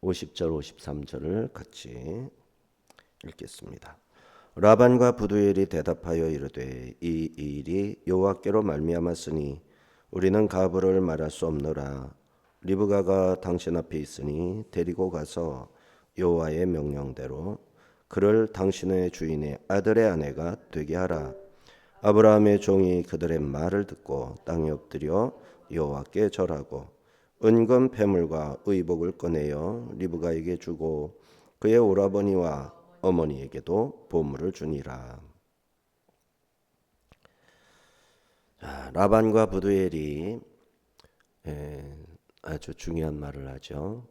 50절 53절을 같이 읽겠습니다. 라반과 부두엘이 대답하여 이르되 이 일이 여호와께로 말미암았으니 우리는 가브를 말할 수 없노라. 리브가가 당신 앞에 있으니 데리고 가서 여호와의 명령대로 그를 당신의 주인의 아들의 아내가 되게 하라. 아브라함의 종이 그들의 말을 듣고 땅에 엎드려 여호와께 절하고 은금 패물과 의복을 꺼내어 리브가에게 주고 그의 오라버니와 어머니에게도 보물을 주니라. 라반과 부두엘이 아주 중요한 말을 하죠.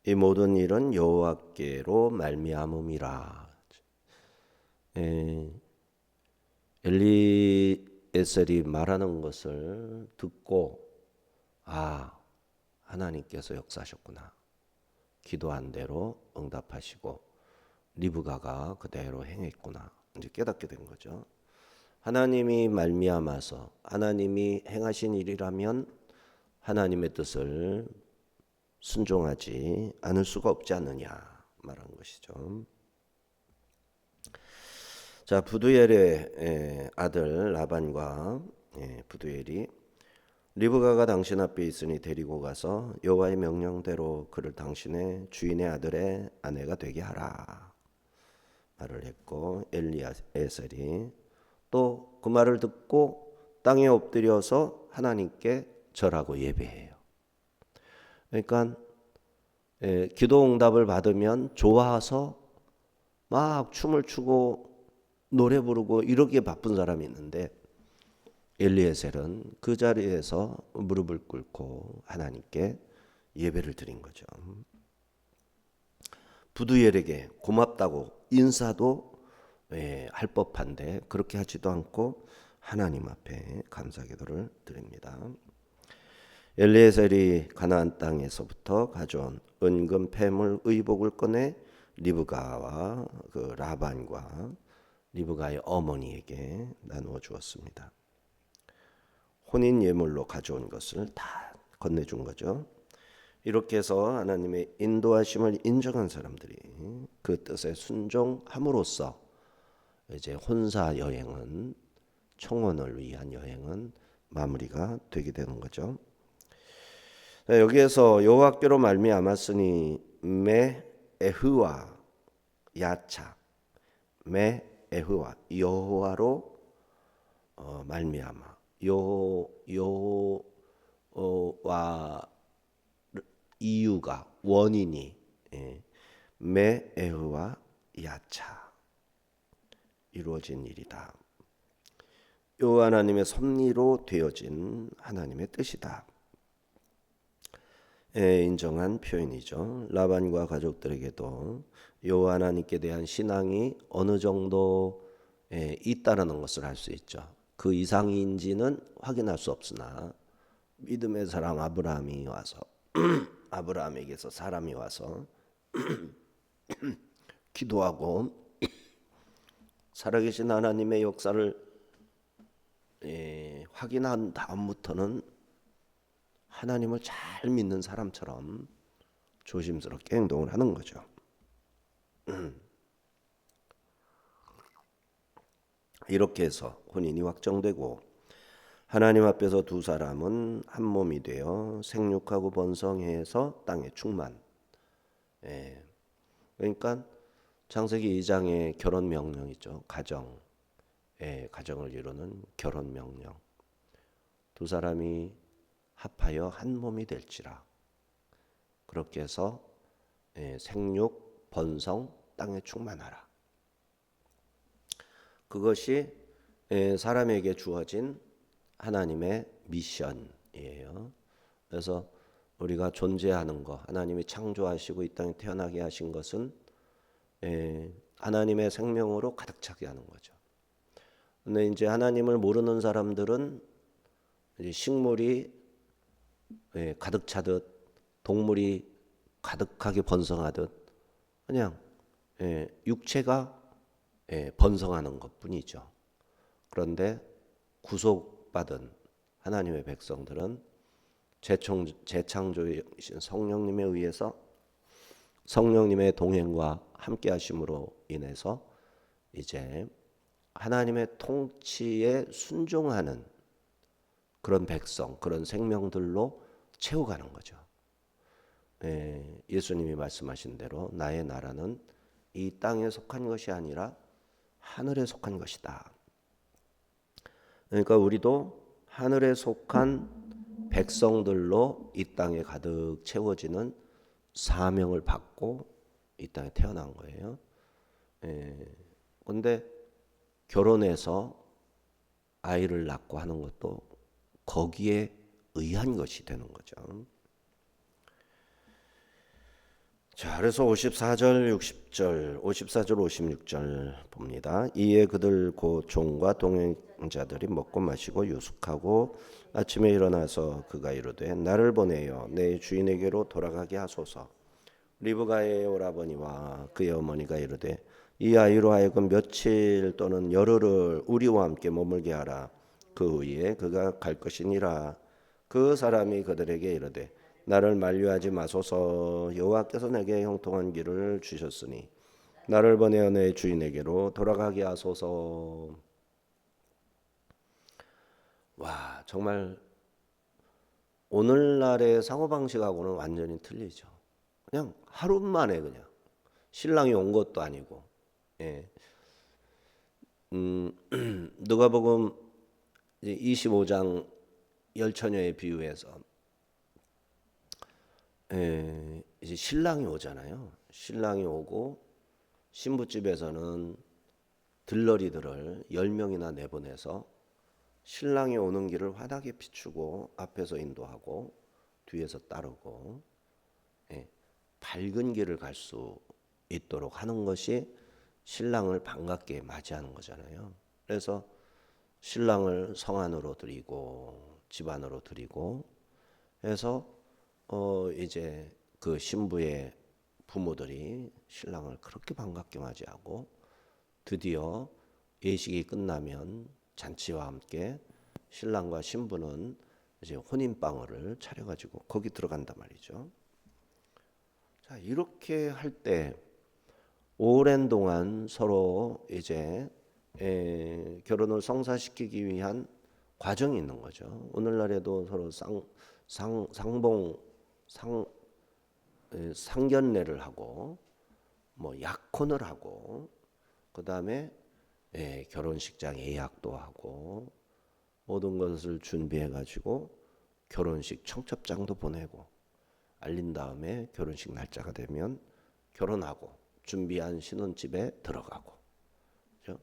이 모든 일은 여호와께로 말미암음이라. 엘리에셀이 말하는 것을 듣고 하나님께서 역사하셨구나. 기도한 대로 응답하시고 리브가가 그대로 행했구나. 이제 깨닫게 된 거죠. 하나님이 말미암아서 하나님이 행하신 일이라면 하나님의 뜻을 순종하지 않을 수가 없지 않느냐 말한 것이죠. 자, 부두엘의 아들 라반과 부두엘이 리브가가 당신 앞에 있으니 데리고 가서 여호와의 명령대로 그를 당신의 주인의 아들의 아내가 되게 하라 말을 했고, 엘리에셀이 또 그 말을 듣고 땅에 엎드려서 하나님께 절하고 예배해요. 그러니까 기도 응답을 받으면 좋아서 막 춤을 추고 노래 부르고 이러기에 바쁜 사람이 있는데, 엘리에셀은 그 자리에서 무릎을 꿇고 하나님께 예배를 드린 거죠. 부두엘에게 고맙다고 인사도 할 법한데 그렇게 하지도 않고 하나님 앞에 감사기도를 드립니다. 엘리에셀이 가나안 땅에서부터 가져온 은금 패물 의복을 꺼내 리브가와 그 라반과 리브가의 어머니에게 나누어 주었습니다. 혼인 예물로 가져온 것을 다 건네준 거죠. 이렇게 해서 하나님의 인도하심을 인정한 사람들이 그 뜻에 순종함으로써 이제 혼사 여행은, 청혼을 위한 여행은 마무리가 되게 되는 거죠. 여기에서 여호와께로 말미암았으니 매 에흐와 야차, 매 에흐와 여호와로 말미암아, 여호와 이유가 원인이 매 에흐와 야차 이루어진 일이다. 여호와 하나님의 섭리로 되어진 하나님의 뜻이다. 인정한 표현이죠. 라반과 가족들에게도 여호와 하나님께 대한 신앙이 어느 정도 있다라는 것을 알 수 있죠. 그 이상인지는 확인할 수 없으나 믿음의 사람 아브라함이 와서 아브라함에게서 사람이 와서 기도하고 살아계신 하나님의 역사를 확인한 다음부터는 하나님을 잘 믿는 사람처럼 조심스럽게 행동을 하는 거죠. 이렇게 해서 혼인이 확정되고 하나님 앞에서 두 사람은 한 몸이 되어 생육하고 번성해서 땅에 충만. 그러니까 창세기 2장의 결혼 명령이죠. 가정. 가정을 이루는 결혼 명령. 두 사람이 합하여 한 몸이 될지라. 그렇게 해서 생육, 번성, 땅에 충만하라. 그것이 사람에게 주어진 하나님의 미션이에요. 그래서 우리가 존재하는 것, 하나님이 창조하시고 이 땅에 태어나게 하신 것은 하나님의 생명으로 가득 차게 하는 거죠. 근데 이제 하나님을 모르는 사람들은 이제 식물이 가득 차듯, 동물이 가득하게 번성하듯 그냥 육체가 번성하는 것뿐이죠. 그런데 구속받은 하나님의 백성들은 재창조이신 성령님에 의해서 성령님의 동행과 함께 하심으로 인해서 이제 하나님의 통치에 순종하는 그런 백성, 그런 생명들로 채워가는 거죠. 예수님이 말씀하신 대로 나의 나라는 이 땅에 속한 것이 아니라 하늘에 속한 것이다. 그러니까 우리도 하늘에 속한 백성들로 이 땅에 가득 채워지는 사명을 받고 이 땅에 태어난 거예요. 그런데 결혼해서 아이를 낳고 하는 것도 거기에 의한 것이 되는 거죠. 자, 그래서 54절, 60절, 54절, 56절 봅니다. 이에 그들 곧 종과 동행자들이 먹고 마시고 유숙하고 아침에 일어나서 그가 이르되 나를 보내어 내 주인에게로 돌아가게 하소서. 리브가의 오라버니와 그의 어머니가 이르되 이 아이로 하여금 며칠 또는 열흘을 우리와 함께 머물게 하라. 그 후에 그가 갈 것이니라. 그 사람이 그들에게 이르되 나를 만류하지 마소서. 여호와께서 내게 형통한 길을 주셨으니 나를 보내어 내 주인에게로 돌아가게 하소서. 와, 정말 오늘날의 사고방식하고는 완전히 틀리죠. 그냥 하루 만에 그냥 신랑이 온 것도 아니고. 누가복음 25장 열처녀의 비유에서 이제 신랑이 오잖아요. 신랑이 오고 신부집에서는 들러리들을 10명이나 내보내서 신랑이 오는 길을 환하게 비추고 앞에서 인도하고 뒤에서 따르고 밝은 길을 갈 수 있도록 하는 것이 신랑을 반갑게 맞이하는 거잖아요. 그래서 신랑을 성 안으로 들이고 집 안으로 들이고 해서 이제 그 신부의 부모들이 신랑을 그렇게 반갑게 맞이하고 드디어 예식이 끝나면 잔치와 함께 신랑과 신부는 이제 혼인방을 차려가지고 거기 들어간단 말이죠. 자, 이렇게 할 때 오랜 동안 서로 이제 결혼을 성사시키기 위한 과정이 있는 거죠. 오늘날에도 서로 상견례를 하고 뭐 약혼을 하고 그다음에 결혼식장 예약도 하고 모든 것을 준비해 가지고 결혼식 청첩장도 보내고 알린 다음에 결혼식 날짜가 되면 결혼하고 준비한 신혼집에 들어가고 그렇죠?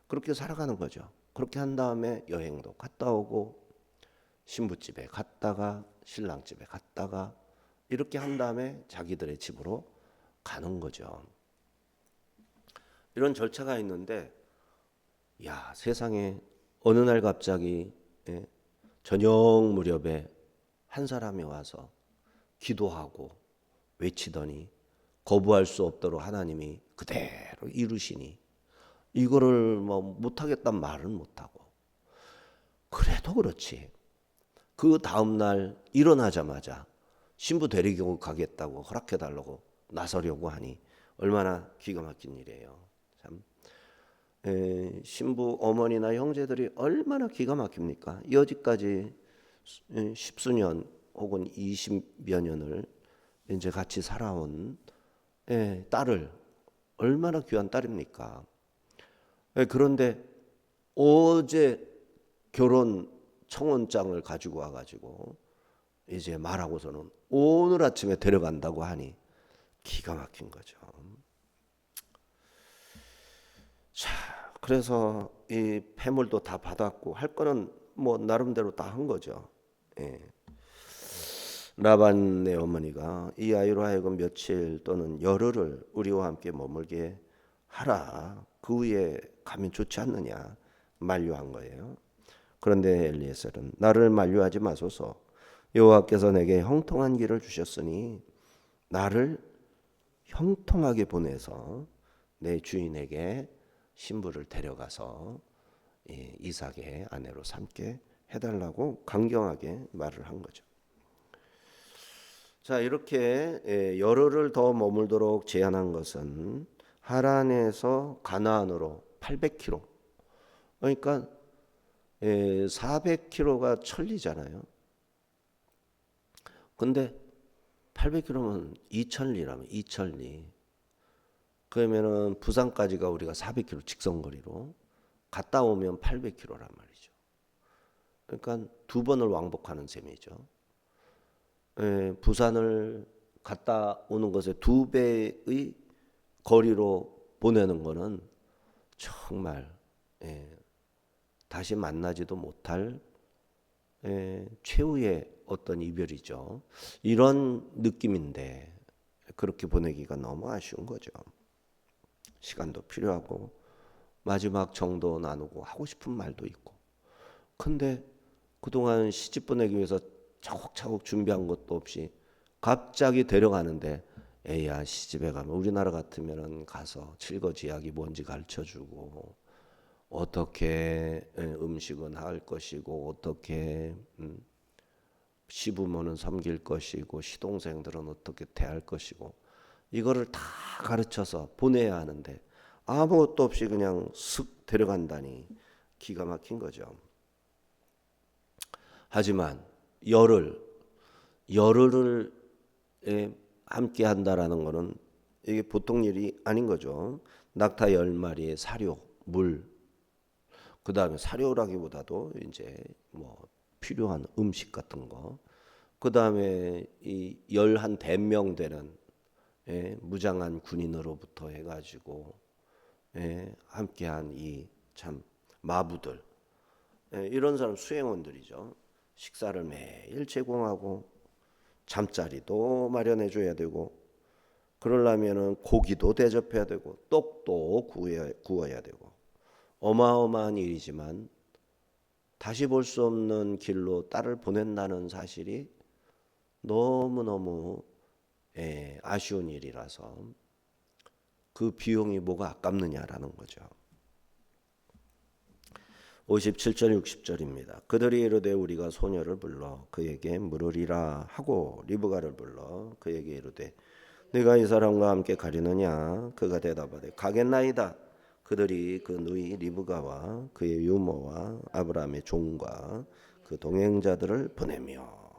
그렇게 살아가는 거죠. 그렇게 한 다음에 여행도 갔다 오고 신부집에 갔다가 신랑집에 갔다가 이렇게 한 다음에 자기들의 집으로 가는 거죠. 이런 절차가 있는데 야, 세상에 어느 날 갑자기 저녁 무렵에 한 사람이 와서 기도하고 외치더니 거부할 수 없도록 하나님이 그대로 이루시니 이거를 뭐 못하겠단 말은 못하고 그래도 그렇지 그 다음날 일어나자마자 신부 데리고 가겠다고 허락해달라고 나서려고 하니 얼마나 기가 막힌 일이에요. 참 신부 어머니나 형제들이 얼마나 기가 막힙니까? 여지까지 십수년 혹은 20여 년을 이제 같이 살아온 딸을 얼마나 귀한 딸입니까? 그런데 어제 결혼 청혼장을 가지고 와가지고 이제 말하고서는 오늘 아침에 데려간다고 하니 기가 막힌 거죠. 자, 그래서 이 폐물도 다 받았고 할 거는 뭐 나름대로 다 한 거죠. 라반의 어머니가 이 아이로 하여금 며칠 또는 열흘을 우리와 함께 머물게 하라. 그 후에 가면 좋지 않느냐 만류한 거예요. 그런데 엘리에셀은 나를 만류하지 마소서. 여호와께서 내게 형통한 길을 주셨으니 나를 형통하게 보내서 내 주인에게 신부를 데려가서 이삭의 아내로 삼게 해달라고 강경하게 말을 한 거죠. 자, 이렇게 열흘을 더 머물도록 제안한 것은 하란에서 가나안으로 800km. 그러니까 400km가 천리잖아요. 근데 800km면 2천리라면 2천리. 그러면은 부산까지가 우리가 400km 직선거리로 갔다 오면 800km란 말이죠. 그러니까 두 번을 왕복하는 셈이죠. 부산을 갔다 오는 것의 두 배의 거리로 보내는 거는 정말 다시 만나지도 못할 최후의 어떤 이별이죠. 이런 느낌인데 그렇게 보내기가 너무 아쉬운 거죠. 시간도 필요하고 마지막 정도 나누고 하고 싶은 말도 있고. 근데 그동안 시집 보내기 위해서 차곡차곡 준비한 것도 없이 갑자기 데려가는데 에야 시집에 가면 우리나라 같으면은 가서 칠거지약이 뭔지 가르쳐주고 어떻게 음식은 할 것이고 어떻게 시부모는 섬길 것이고 시동생들은 어떻게 대할 것이고 이거를 다 가르쳐서 보내야 하는데 아무것도 없이 그냥 슥 데려간다니 기가 막힌 거죠. 하지만 열흘을 함께 한다라는 거는 이게 보통 일이 아닌 거죠. 낙타 10마리의 사료, 물, 그 다음에 사료라기보다도 이제 뭐 필요한 음식 같은 거, 그 다음에 이 11대명 되는 무장한 군인으로부터 해가지고 함께한 이 참 마부들, 이런 사람 수행원들이죠. 식사를 매일 제공하고 잠자리도 마련해 줘야 되고 그러려면은 고기도 대접해야 되고 떡도 구워야 되고 어마어마한 일이지만 다시 볼 수 없는 길로 딸을 보낸다는 사실이 너무너무 아쉬운 일이라서 그 비용이 뭐가 아깝느냐라는 거죠. 57절 60절입니다. 그들이 이르되 우리가 소녀를 불러 그에게 물으리라 하고 리브가를 불러 그에게 이르되 네가 이 사람과 함께 가려느냐? 그가 대답하되 가겠나이다. 그들이 그 누이 리브가와 그의 유모와 아브라함의 종과 그 동행자들을 보내며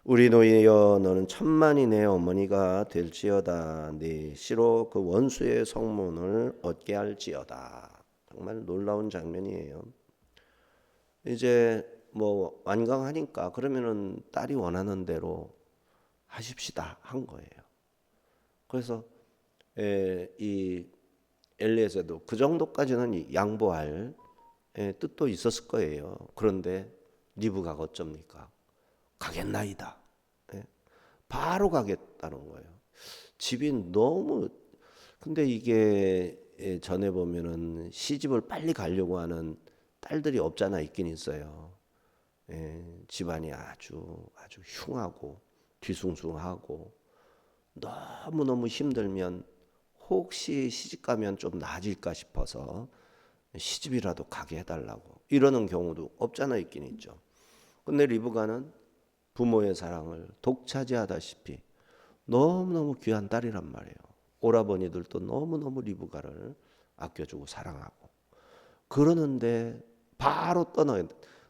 우리 노예여 너는 천만이 내 어머니가 될지어다. 네 시로 그 원수의 성문을 얻게 할지어다. 정말 놀라운 장면이에요. 이제 뭐 완강하니까 그러면은 딸이 원하는 대로 하십시다 한 거예요. 그래서 이 엘리에셀도 그 정도까지는 양보할 뜻도 있었을 거예요. 그런데 리브가가 어쩝니까? 가겠나이다. 바로 가겠다는 거예요. 집이 너무 근데 이게 전에 보면은 시집을 빨리 가려고 하는 딸들이 없잖아 있긴 있어요. 집안이 아주 흉하고 뒤숭숭하고 너무너무 힘들면 혹시 시집 가면 좀 나아질까 싶어서 시집이라도 가게 해달라고 이러는 경우도 없잖아 있긴 있죠. 근데 리브가는 부모의 사랑을 독차지하다시피 너무너무 귀한 딸이란 말이에요. 오라버니들도 너무너무 리브가를 아껴주고 사랑하고 그러는데 바로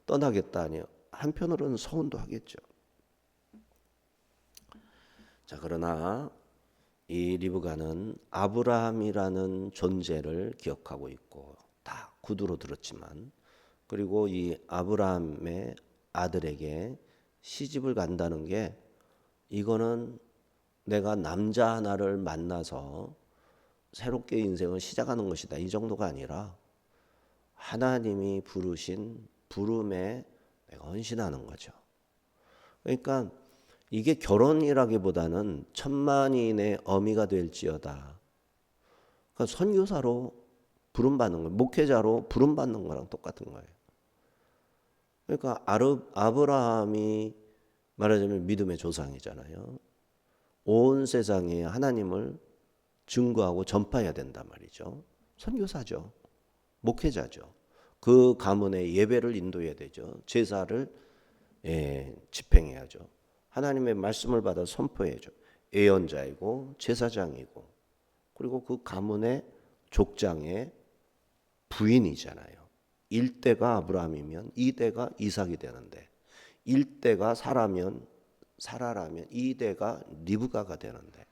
떠나겠다니 한편으로는 서운도 하겠죠. 자, 그러나 이 리브가는 아브라함이라는 존재를 기억하고 있고 다 구두로 들었지만 그리고 이 아브라함의 아들에게 시집을 간다는 게 이거는 내가 남자 하나를 만나서 새롭게 인생을 시작하는 것이다. 이 정도가 아니라 하나님이 부르신 부름에 내가 헌신하는 거죠. 그러니까 이게 결혼이라기보다는 천만인의 어미가 될지어다. 그러니까 선교사로 부름받는 거예요. 목회자로 부름받는 거랑 똑같은 거예요. 그러니까 아브라함이 말하자면 믿음의 조상이잖아요. 온 세상에 하나님을 증거하고 전파해야 된단 말이죠. 선교사죠. 목회자죠. 그 가문의 예배를 인도해야 되죠. 제사를 집행해야죠. 하나님의 말씀을 받아 선포해야죠. 예언자이고 제사장이고 그리고 그 가문의 족장의 부인이잖아요. 1대가 아브라함이면 2대가 이삭이 되는데 1대가 사라라면 2대가 리브가가 되는데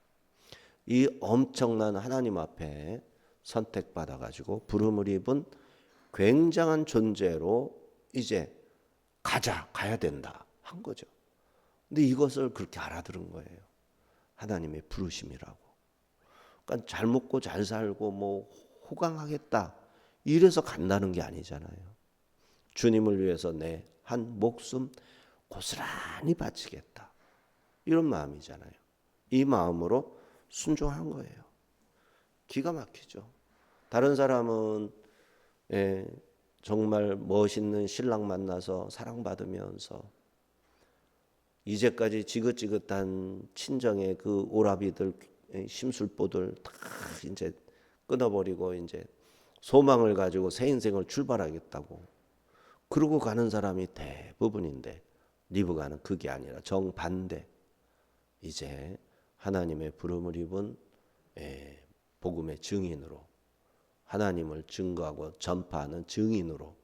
이 엄청난 하나님 앞에 선택받아 가지고 부름을 입은 굉장한 존재로 이제 가야 된다 한 거죠. 근데 이것을 그렇게 알아들은 거예요. 하나님의 부르심이라고. 그러니까 잘 먹고 잘 살고 뭐 호강하겠다 이래서 간다는 게 아니잖아요. 주님을 위해서 내 한 목숨 고스란히 바치겠다 이런 마음이잖아요. 이 마음으로 순종한 거예요. 기가 막히죠. 다른 사람은 정말 멋있는 신랑 만나서 사랑받으면서 이제까지 지긋지긋한 친정의 그 오라비들 심술보들 다 이제 끊어버리고 이제 소망을 가지고 새 인생을 출발하겠다고 그러고 가는 사람이 대부분인데 리브가는 그게 아니라 정반대. 이제 하나님의 부름을 입은 복음의 증인으로 하나님을 증거하고 전파하는 증인으로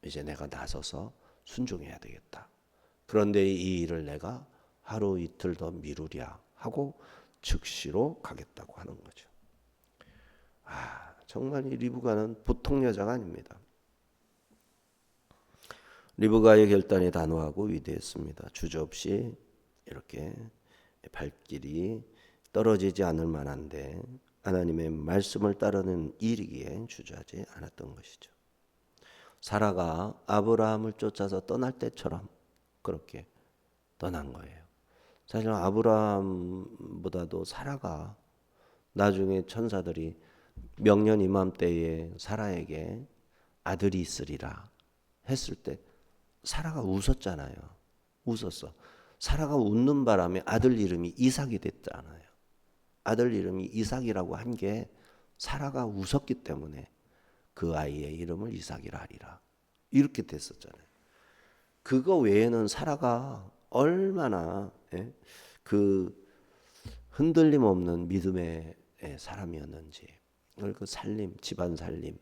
이제 내가 나서서 순종해야 되겠다. 그런데 이 일을 내가 하루 이틀 더 미루랴 하고 즉시로 가겠다고 하는 거죠. 정말 이 리브가는 보통 여자가 아닙니다. 리브가의 결단이 단호하고 위대했습니다. 주저없이 이렇게 발길이 떨어지지 않을 만한데 하나님의 말씀을 따르는 일이기에 주저하지 않았던 것이죠. 사라가 아브라함을 쫓아서 떠날 때처럼 그렇게 떠난 거예요. 사실 아브라함보다도 사라가 나중에 천사들이 명년 이맘때에 사라에게 아들이 있으리라 했을 때 사라가 웃었잖아요. 웃었어. 사라가 웃는 바람에 아들 이름이 이삭이 됐잖아요. 아들 이름이 이삭이라고 한 게 사라가 웃었기 때문에 그 아이의 이름을 이삭이라 하리라. 이렇게 됐었잖아요. 그거 외에는 사라가 얼마나 그 흔들림 없는 믿음의 사람이었는지 그 살림, 집안 살림,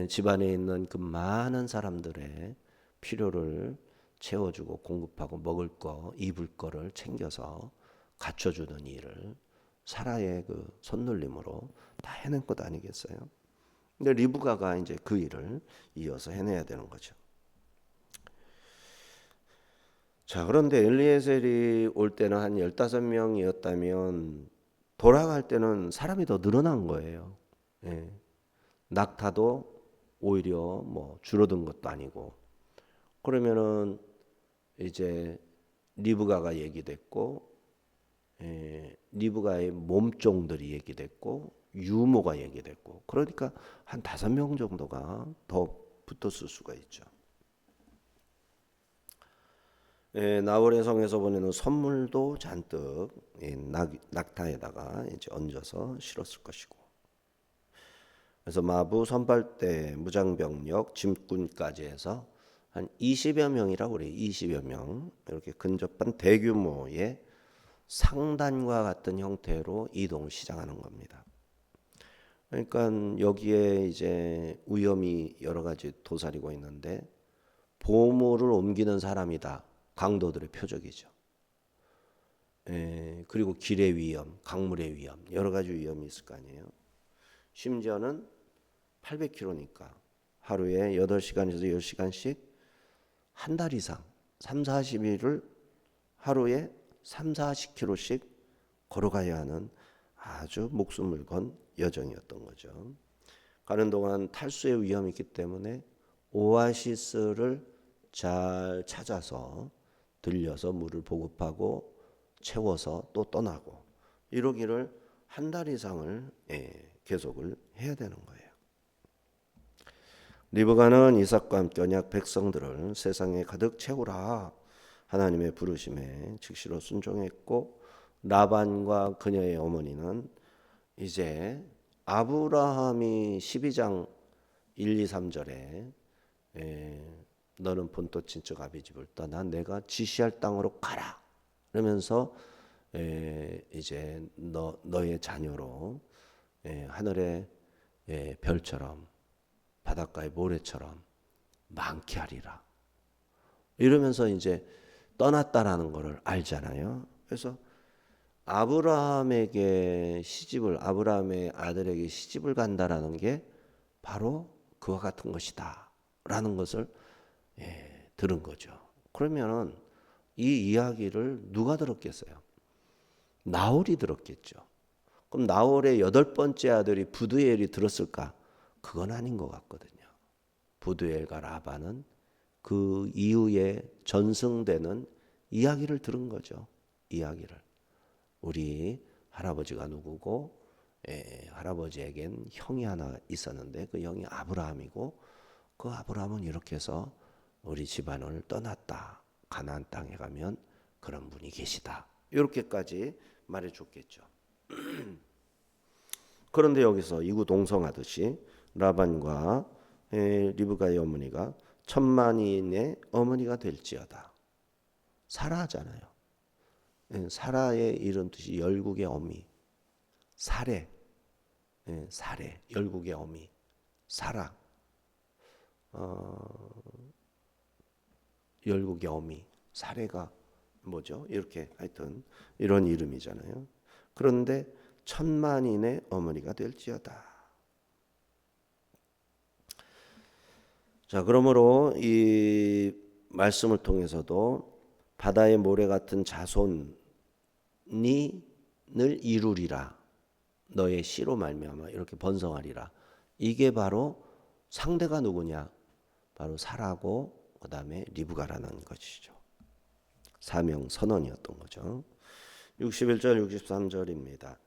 집안에 있는 그 많은 사람들의 필요를 채워주고 공급하고 먹을 거, 입을 거를 챙겨서 갖춰주는 일을 사라의 그 손놀림으로 다 해낸 것 아니겠어요? 근데 리브가가 이제 그 일을 이어서 해내야 되는 거죠. 자, 그런데 엘리에셀이 올 때는 한 15명이었다면 돌아갈 때는 사람이 더 늘어난 거예요. 낙타도 오히려 뭐 줄어든 것도 아니고 그러면은 이제 리브가가 얘기됐고 리브가의 몸종들이 얘기됐고 유모가 얘기됐고 그러니까 한 5명 정도가 더 붙었을 수가 있죠. 나홀의 성에서 보내는 선물도 잔뜩 낙타에다가 이제 얹어서 실었을 것이고 그래서 마부, 선발대, 무장병력, 짐꾼까지 해서 한 20여 명이라고 그래요. 20여 명 이렇게 근접한 대규모의 상단과 같은 형태로 이동을 시작하는 겁니다. 그러니까 여기에 이제 위험이 여러 가지 도사리고 있는데 보물을 옮기는 사람이다. 강도들의 표적이죠. 그리고 길의 위험, 강물의 위험, 여러 가지 위험이 있을 거 아니에요. 심지어는 800km니까 하루에 8시간에서 10시간씩 한 달 이상 3, 40일을 하루에 3, 40km씩 걸어가야 하는 아주 목숨을 건 여정이었던 거죠. 가는 동안 탈수의 위험이 있기 때문에 오아시스를 잘 찾아서 들려서 물을 보급하고 채워서 또 떠나고 이러기를 한 달 이상을 계속을 해야 되는 거예요. 리브가는 이삭과 함께 언약 백성들을 세상에 가득 채우라 하나님의 부르심에 즉시로 순종했고 라반과 그녀의 어머니는 이제 아브라함이 12장 1, 2, 3절에 너는 본토 친척 아비집을 떠나 내가 지시할 땅으로 가라. 그러면서 이제 너의 자녀로 하늘의 별처럼 바닷가의 모래처럼 많게 하리라. 이러면서 이제 떠났다라는 것을 알잖아요. 그래서 아브라함의 아들에게 시집을 간다라는 게 바로 그와 같은 것이다라는 것을 들은 거죠. 그러면은 이 이야기를 누가 들었겠어요? 나홀이 들었겠죠. 그럼 나홀의 8번째 아들이 부두엘이 들었을까? 그건 아닌 것 같거든요. 부두엘과 라반은 그 이후에 전승되는 이야기를 들은 거죠. 이야기를. 우리 할아버지가 누구고 할아버지에겐 형이 하나 있었는데 그 형이 아브라함이고 그 아브라함은 이렇게 해서 우리 집안을 떠났다. 가나안 땅에 가면 그런 분이 계시다. 이렇게까지 말해줬겠죠. 그런데 여기서 이구동성하듯이 라반과 리브가의 어머니가 천만인의 어머니가 될지어다. 사라잖아요. 사라의 이런 뜻이 열국의 어미. 사례. 사례. 열국의 어미. 사라. 열국의 어미. 사례가 뭐죠? 이렇게 하여튼 이런 이름이잖아요. 그런데 천만인의 어머니가 될지어다. 자, 그러므로 이 말씀을 통해서도 바다의 모래 같은 자손을 이루리라. 너의 씨로 말미암아 이렇게 번성하리라. 이게 바로 상대가 누구냐? 바로 사라고 그다음에 리브가라는 것이죠. 사명 선언이었던 거죠. 61절 63절입니다.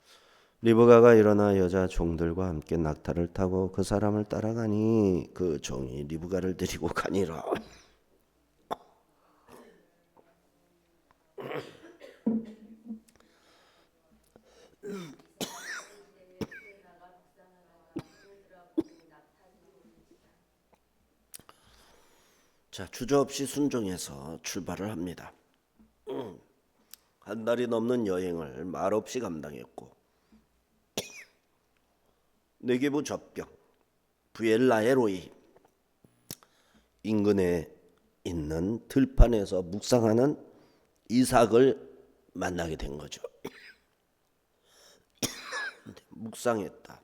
리브가가 일어나 여자 종들과 함께 낙타를 타고 그 사람을 따라가니 그 종이 리브가를 데리고 가니라. 자, 주저없이 순종해서 출발을 합니다. 한 달이 넘는 여행을 말없이 감당했고 네게부 젖병 부엘라에로이 인근에 있는 들판에서 묵상하는 이삭을 만나게 된 거죠. 묵상했다,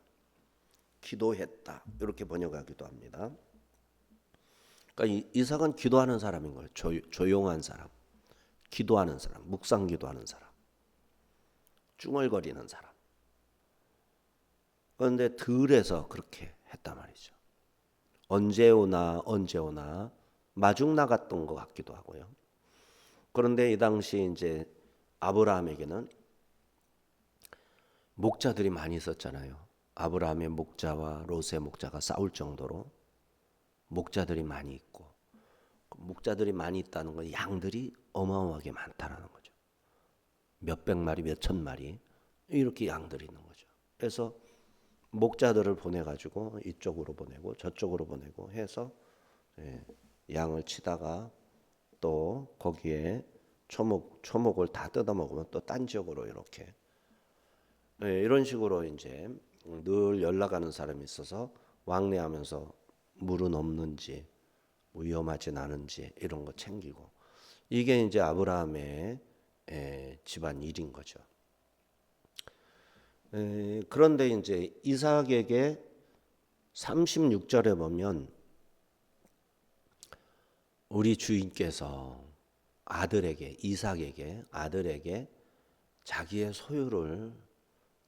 기도했다 이렇게 번역하기도 합니다. 그러니까 이삭은 기도하는 사람인 거예요. 조용한 사람, 기도하는 사람, 묵상 기도하는 사람, 쭝얼거리는 사람. 그런데 들에서 그렇게 했단 말이죠. 언제 오나 마중 나갔던 것 같기도 하고요. 그런데 이 당시 이제 아브라함에게는 목자들이 많이 있었잖아요. 아브라함의 목자와 롯의 목자가 싸울 정도로 목자들이 많이 있고, 목자들이 많이 있다는 건 양들이 어마어마하게 많다라는 거죠. 몇백 마리, 몇천 마리 이렇게 양들이 있는 거죠. 그래서 목자들을 보내가지고 이쪽으로 보내고 저쪽으로 보내고 해서 양을 치다가 또 거기에 초목을 다 뜯어 먹으면 또 딴 지역으로 이렇게 이런 식으로 이제 늘 연락하는 사람이 있어서 왕래하면서 물은 없는지 위험하진 않은지 이런 거 챙기고 이게 이제 아브라함의 집안 일인 거죠. 그런데 이제 이삭에게 36절에 보면 우리 주인께서 이삭에게 아들에게 자기의 소유를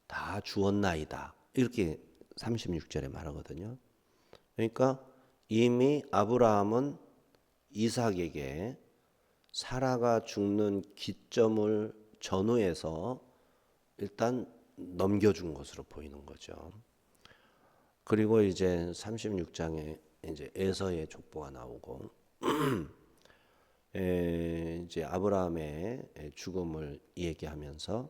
다 주었나이다. 이렇게 36절에 말하거든요. 그러니까 이미 아브라함은 이삭에게 사라가 죽는 기점을 전후해서 일단 넘겨준 것으로 보이는 거죠. 그리고 이제 36장에 이제 에서의 족보가 나오고 이제 아브라함의 죽음을 얘기하면서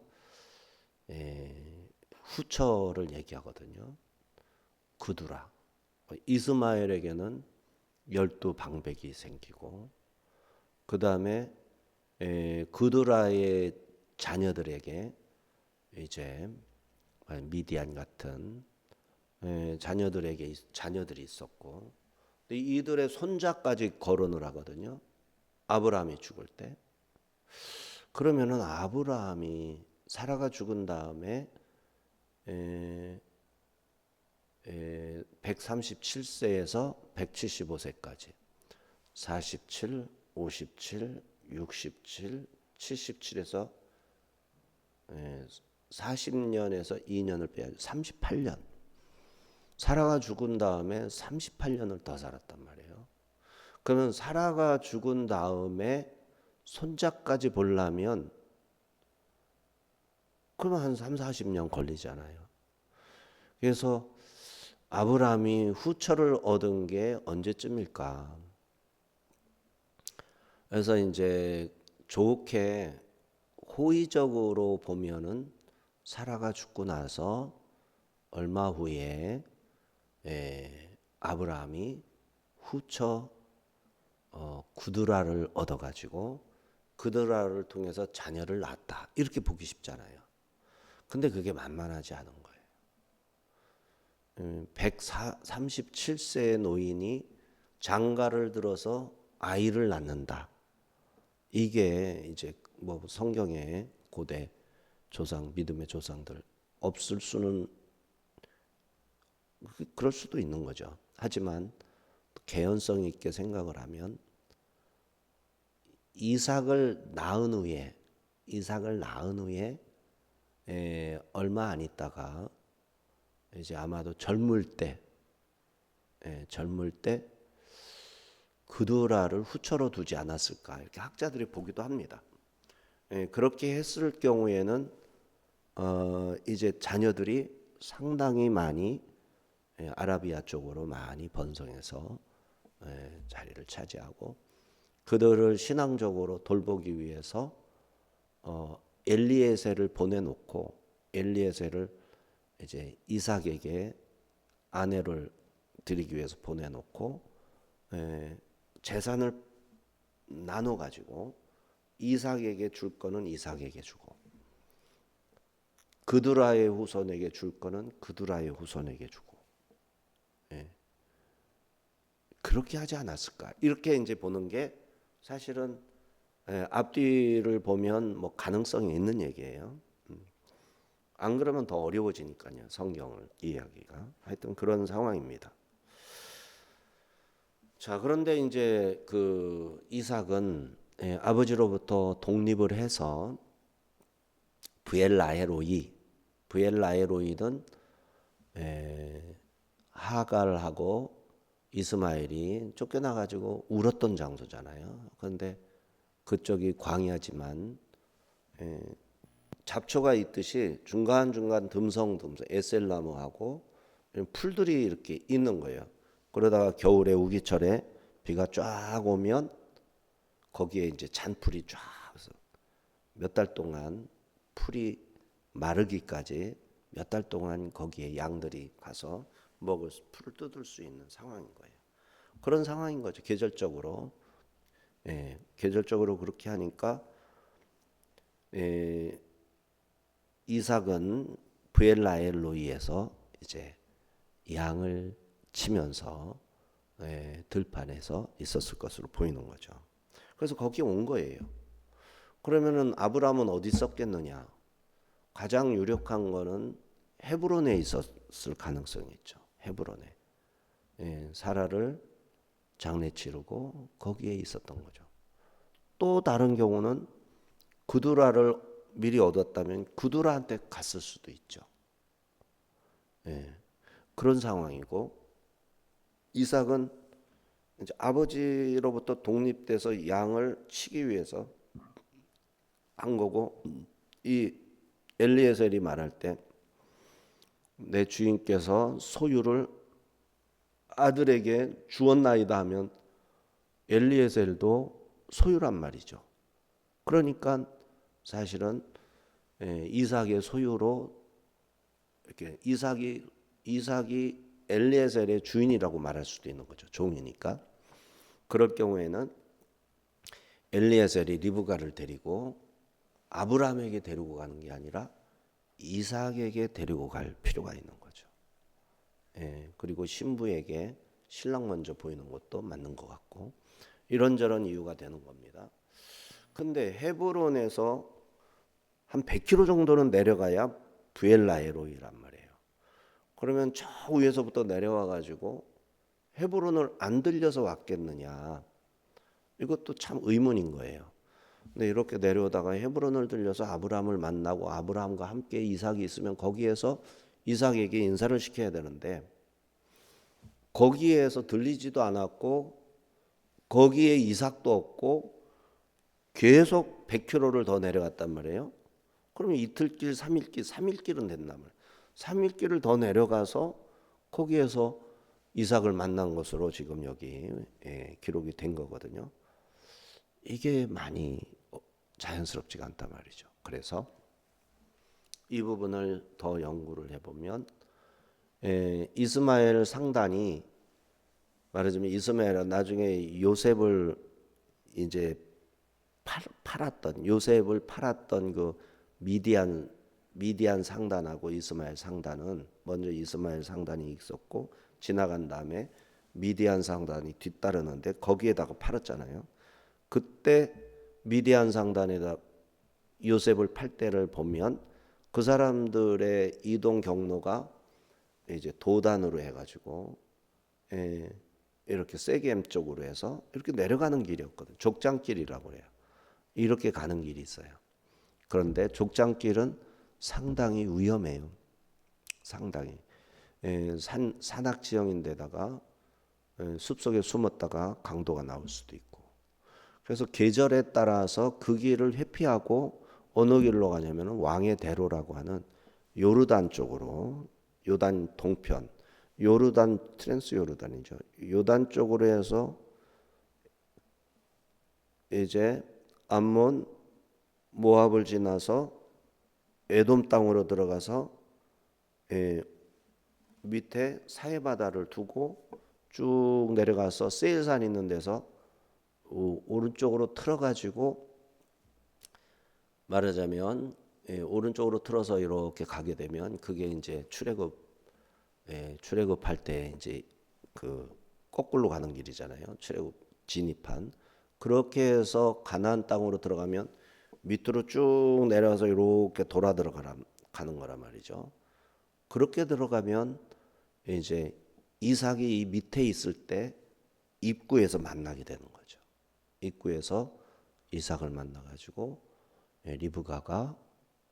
후처를 얘기하거든요. 그두라. 이스마엘에게는 열두 방백이 생기고 그 다음에 그드라의 자녀들에게 이제 미디안 같은 자녀들이 있었고 근데 이들의 손자까지 거론을 하거든요. 아브라함이 죽을 때. 그러면은 아브라함이 사라가 죽은 다음에 137세에서 175세까지 47, 57, 67, 77에서 40년에서 2년을 빼야죠. 38년. 사라가 죽은 다음에 38년을 더 살았단 말이에요. 그러면 사라가 죽은 다음에 손자까지 보려면 그러면 한 3, 40년 걸리잖아요. 그래서 아브라함이 후처를 얻은 게 언제쯤일까? 그래서 이제 좋게 호의적으로 보면은 사라가 죽고 나서 얼마 후에 아브라함이 후처 구드라를 얻어가지고 그드라를 통해서 자녀를 낳았다 이렇게 보기 쉽잖아요. 근데 그게 만만하지 않은 거예요. 137세의 노인이 장가를 들어서 아이를 낳는다. 이게 이제 뭐 성경에 고대 조상 믿음의 조상들 없을 수는 그럴 수도 있는 거죠. 하지만 개연성 있게 생각을 하면 이삭을 낳은 후에 얼마 안 있다가 이제 아마도 젊을 때 그드라를 후처로 두지 않았을까 이렇게 학자들이 보기도 합니다. 그렇게 했을 경우에는 이제 자녀들이 상당히 많이 아라비아 쪽으로 많이 번성해서 자리를 차지하고 그들을 신앙적으로 돌보기 위해서 엘리에셀을 보내놓고 엘리에셀을 이제 이삭에게 아내를 드리기 위해서 보내놓고 재산을 나눠 가지고 이삭에게 줄 거는 이삭에게 주고 그드라의 후손에게 줄 거는 그드라의 후손에게 주고 그렇게 하지 않았을까? 이렇게 이제 보는 게 사실은 앞뒤를 보면 뭐 가능성이 있는 얘기예요. 안 그러면 더 어려워지니까요. 성경을 이해하기가. 하여튼 그런 상황입니다. 자, 그런데 이제 그 이삭은 아버지로부터 독립을 해서 브엘라헤로이는 하갈하고 이스마엘이 쫓겨나가지고 울었던 장소잖아요. 그런데 그쪽이 광야지만 잡초가 있듯이 중간중간 듬성듬성 에셀나무하고 풀들이 이렇게 있는 거예요. 그러다가 겨울에 우기철에 비가 쫙 오면 거기에 이제 잔풀이 쫙 몇 달 동안 풀이 마르기까지 몇 달 동안 거기에 양들이 가서 먹을 풀을 뜯을 수 있는 상황인 거예요. 그런 상황인 거죠. 계절적으로. 계절적으로 그렇게 하니까 이삭은 브엘라엘로이에서 이제 양을 치면서 들판에서 있었을 것으로 보이는 거죠. 그래서 거기 온 거예요. 그러면은 아브라함은 어디 있었겠느냐? 가장 유력한 거는 헤브론에 있었을 가능성이 있죠. 헤브론에 사라를 장례 치르고 거기에 있었던 거죠. 또 다른 경우는 그두라를 미리 얻었다면 그두라한테 갔을 수도 있죠. 그런 상황이고 이삭은 이제 아버지로부터 독립돼서 양을 치기 위해서 한 거고 이 엘리에셀이 말할 때 내 주인께서 소유를 아들에게 주었나이다 하면 엘리에셀도 소유란 말이죠. 그러니까 사실은 이삭의 소유로 이렇게 이삭이 엘리에셀의 주인이라고 말할 수도 있는 거죠. 종이니까. 그럴 경우에는 엘리에셀이 리브가를 데리고 아브라함에게 데리고 가는 게 아니라 이삭에게 데리고 갈 필요가 있는 거죠. 그리고 신부에게 신랑 먼저 보이는 것도 맞는 것 같고 이런저런 이유가 되는 겁니다. 근데 헤브론에서 한 100km 정도는 내려가야 부엘라헤로이란 말이에요. 그러면 저 위에서부터 내려와 가지고 헤브론을 안 들려서 왔겠느냐? 이것도 참 의문인 거예요. 근데 이렇게 내려오다가 헤브론을 들려서 아브라함을 만나고 아브라함과 함께 이삭이 있으면 거기에서 이삭에게 인사를 시켜야 되는데 거기에서 들리지도 않았고 거기에 이삭도 없고 계속 100km를 더 내려갔단 말이에요. 그러면 이틀길, 3일길, 3일길은 됐단 말이에요. 3일길을 더 내려가서 거기에서 이삭을 만난 것으로 지금 여기 기록이 된 거거든요. 이게 많이 자연스럽지가 않단 말이죠. 그래서 이 부분을 더 연구를 해보면 이스마엘 상단이 말하자면 이스마엘은 나중에 요셉을 이제 요셉을 팔았던 그 미디안 상단하고 이스마엘 상단은 먼저 이스마엘 상단이 있었고 지나간 다음에 미디안 상단이 뒤따르는데 거기에다가 팔았잖아요. 그때 미디안 상단에다 요셉을 팔 때를 보면 그 사람들의 이동 경로가 이제 도단으로 해가지고 이렇게 세겜 쪽으로 해서 이렇게 내려가는 길이었거든. 족장길이라고 해요. 이렇게 가는 길이 있어요. 그런데 족장길은 상당히 위험해요. 상당히 산악 지형인데다가 숲속에 숨었다가 강도가 나올 수도 있고. 그래서 계절에 따라서 그 길을 회피하고 어느 길로 가냐면 왕의 대로라고 하는 요르단 쪽으로 요단 동편 요르단 트랜스 요르단이죠. 요단 쪽으로 해서 이제 암몬 모압을 지나서 에돔 땅으로 들어가서 밑에 사해바다를 두고 쭉 내려가서 세일산 있는 데서 오른쪽으로 틀어가지고 말하자면 오른쪽으로 틀어서 이렇게 가게 되면 그게 이제 출애굽할 때 이제 그 거꾸로 가는 길이잖아요. 출애굽 진입한 그렇게 해서 가나안 땅으로 들어가면 밑으로 쭉 내려가서 이렇게 돌아 가는 거란 말이죠. 그렇게 들어가면 이제 이삭이 이 밑에 있을 때 입구에서 만나게 되는 거죠. 입구에서 이삭을 만나가지고 리브가가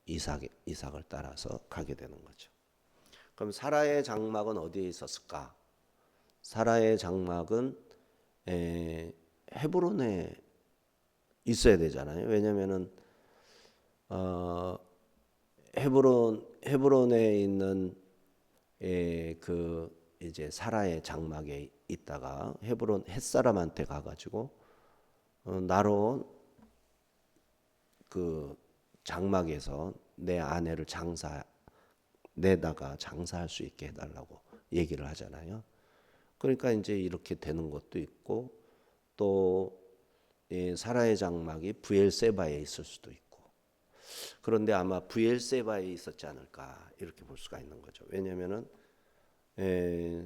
이삭을 따라서 가게 되는 거죠. 그럼 사라의 장막은 어디에 있었을까? 사라의 장막은 헤브론에 있어야 되잖아요. 왜냐면은 헤브론에 있는 그 이제 사라의 장막에 있다가 헤브론 햇사람한테 가가지고 나로 그 장막에서 내 아내를 내다가 장사할 수 있게 해달라고 얘기를 하잖아요. 그러니까 이제 이렇게 되는 것도 있고 또 사라의 장막이 브엘세바에 있을 수도 있고 그런데 아마 브엘세바에 있었지 않을까 이렇게 볼 수가 있는 거죠. 왜냐하면은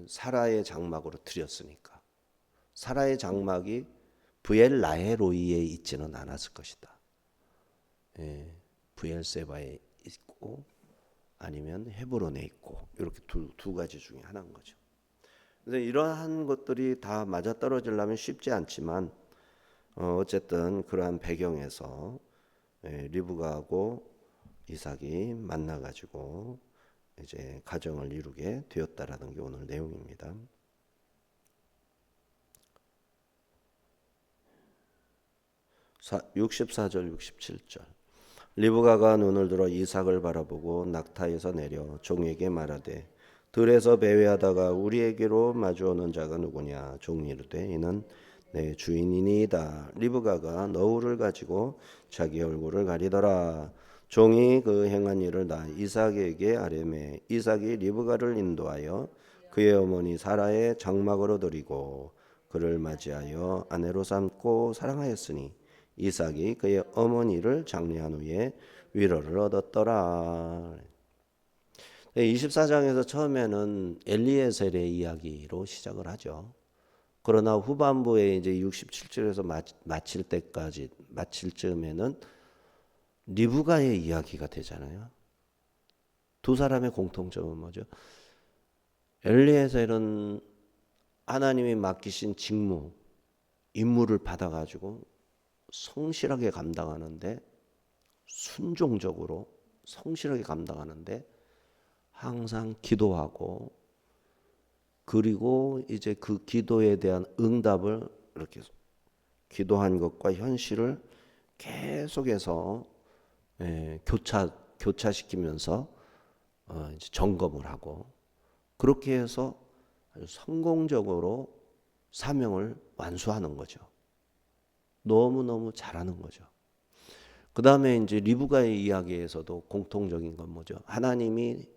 사라의 장막으로 드렸으니까 사라의 장막이 브엘라헤로이에 있지는 않았을 것이다. 브엘세바에 있고 아니면 헤브론에 있고 이렇게 두 가지 중에 하나인 거죠. 그래서 이러한 것들이 다 맞아떨어지려면 쉽지 않지만 어쨌든 그러한 배경에서 리브가하고 이삭이 만나가지고 이제 가정을 이루게 되었다라는 게 오늘 내용입니다. 64절 67절 리브가가 눈을 들어 이삭을 바라보고 낙타에서 내려 종에게 말하되 들에서 배회하다가 우리에게로 마주오는 자가 누구냐 종이 이르되 이는 내 주인이니이다. 리브가가 너울을 가지고 자기 얼굴을 가리더라. 종이 그 행한 일을 다 이삭에게 아뢰매 이삭이 리브가를 인도하여 그의 어머니 사라의 장막으로 들이고 그를 맞이하여 아내로 삼고 사랑하였으니 이삭이 그의 어머니를 장례한 후에 위로를 얻었더라. 24장에서 처음에는 엘리에셀의 이야기로 시작을 하죠. 그러나 후반부에 이제 67절에서 마칠 즈음에는 리브가의 이야기가 되잖아요. 두 사람의 공통점은 뭐죠? 엘리에셀은 하나님이 맡기신 직무, 임무를 받아가지고 성실하게 감당하는데, 순종적으로 성실하게 감당하는데 항상 기도하고, 그리고 이제 그 기도에 대한 응답을 이렇게 기도한 것과 현실을 계속해서 교차시키면서 이제 점검을 하고, 그렇게 해서 아주 성공적으로 사명을 완수하는 거죠. 너무너무 잘하는 거죠. 그 다음에 이제 리브가의 이야기에서도 공통적인 건 뭐죠? 하나님이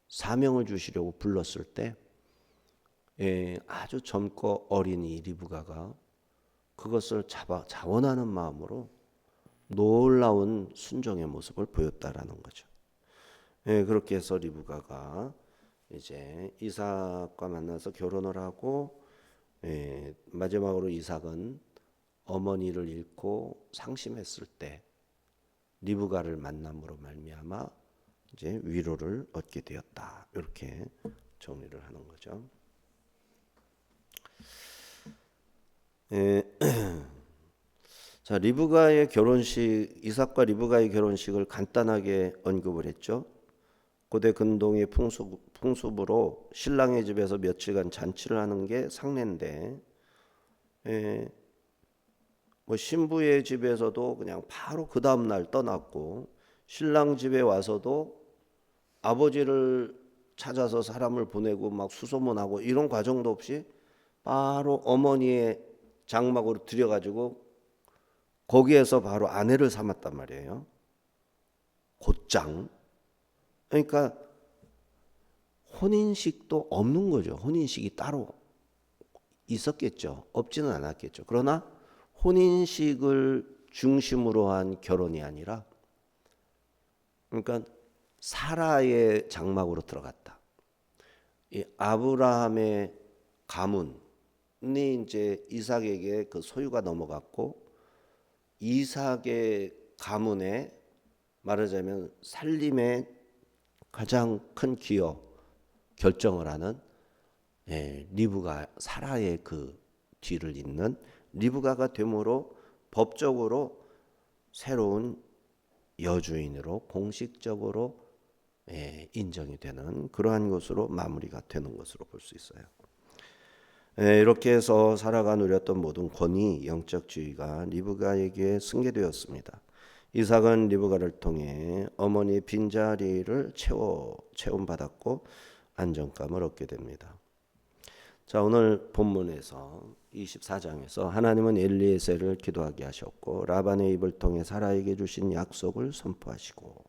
사명을 주시려고 불렀을 때 아주 젊고 어린 이 리브가가 그것을 자원하는 마음으로 놀라운 순종의 모습을 보였다라는 거죠. 그렇게 해서 리브가가 이제 이삭과 만나서 결혼을 하고, 마지막으로 이삭은 어머니를 잃고 상심했을 때 리브가를 만남으로 말미암아 이제 위로를 얻게 되었다. 이렇게 정리를 하는 거죠. 자, 리브가의 결혼식, 이삭과 리브가의 결혼식을 간단하게 언급을 했죠. 고대 근동의 풍습으로 신랑의 집에서 며칠간 잔치를 하는 게 상례인데, 뭐 신부의 집에서도 그냥 바로 그 다음 날 떠났고, 신랑 집에 와서도 아버지를 찾아서 사람을 보내고 막 수소문하고 이런 과정도 없이 바로 어머니의 장막으로 들여가지고 거기에서 바로 아내를 삼았단 말이에요. 곧장. 그러니까 혼인식도 없는 거죠. 혼인식이 따로 있었겠죠. 없지는 않았겠죠. 그러나 혼인식을 중심으로 한 결혼이 아니라, 그러니까 사라의 장막으로 들어갔다. 이 아브라함의 가문이 이제 이삭에게 그 소유가 넘어갔고, 이삭의 가문에 말하자면 살림의 가장 큰 기여 결정을 하는 리브가, 사라의 그 뒤를 잇는 리브가가 되므로 법적으로 새로운 여주인으로 공식적으로 인정이 되는 그러한 것으로 마무리가 되는 것으로 볼 수 있어요. 이렇게 해서 사라가 누렸던 모든 권위, 영적 지위가 리브가에게 승계되었습니다. 이삭은 리브가를 통해 어머니의 빈자리를 체험받았고 안정감을 얻게 됩니다. 자, 오늘 본문에서 24장에서 하나님은 엘리에셀을 기도하게 하셨고, 라반의 입을 통해 사라에게 주신 약속을 선포하시고,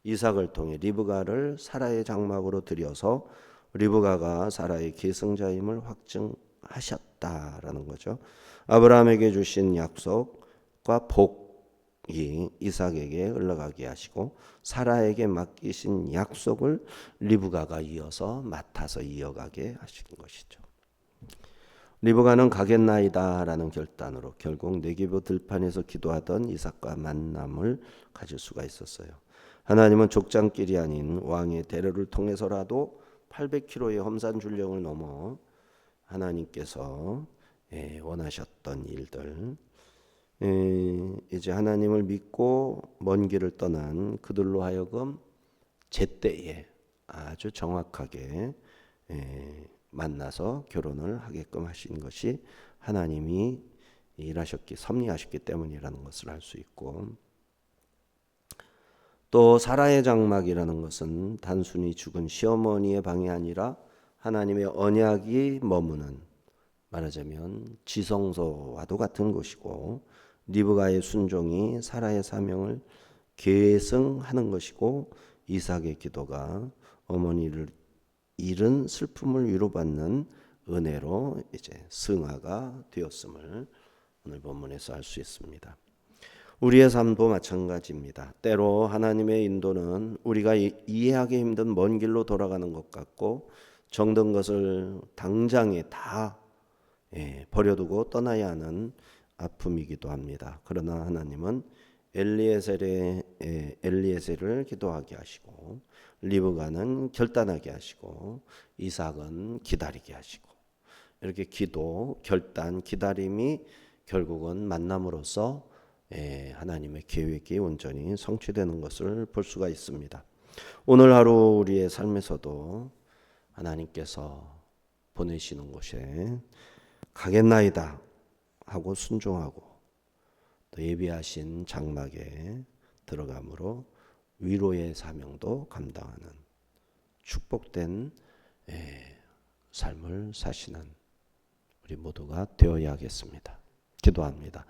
이삭을 통해 리브가를 사라의 장막으로 들여서 리브가가 사라의 계승자임을 확증하셨다라는 거죠. 아브라함에게 주신 약속과 복이 이삭에게 흘러가게 하시고, 사라에게 맡기신 약속을 리브가가 이어서 맡아서 이어가게 하신 것이죠. 리브가는 가겠나이다라는 결단으로 결국 네게브 들판에서 기도하던 이삭과 만남을 가질 수가 있었어요. 하나님은 족장길이 아닌 왕의 대로를 통해서라도 800km의 험산 줄령을 넘어 하나님께서 원하셨던 일들, 이제 하나님을 믿고 먼 길을 떠난 그들로 하여금 제때에 아주 정확하게 만나서 결혼을 하게끔 하신 것이 하나님이 섭리하셨기 때문이라는 것을 알 수 있고, 또 사라의 장막이라는 것은 단순히 죽은 시어머니의 방이 아니라 하나님의 언약이 머무는, 말하자면 지성소와도 같은 곳이고, 리브가의 순종이 사라의 사명을 계승하는 것이고, 이삭의 기도가 어머니를 잃은 슬픔을 위로받는 은혜로 이제 승화가 되었음을 오늘 본문에서 알 수 있습니다. 우리의 삶도 마찬가지입니다. 때로 하나님의 인도는 우리가 이해하기 힘든 먼 길로 돌아가는 것 같고 정든 것을 당장에 다 버려두고 떠나야 하는 아픔이기도 합니다. 그러나 하나님은 엘리에셀을 기도하게 하시고 리브가는 결단하게 하시고 이삭은 기다리게 하시고 이렇게 기도, 결단, 기다림이 결국은 만남으로써 하나님의 계획이 온전히 성취되는 것을 볼 수가 있습니다. 오늘 하루 우리의 삶에서도 하나님께서 보내시는 곳에 가겠나이다 하고 순종하고 또 예비하신 장막에 들어감으로 위로의 사명도 감당하는 축복된 삶을 사시는 우리 모두가 되어야겠습니다. 기도합니다.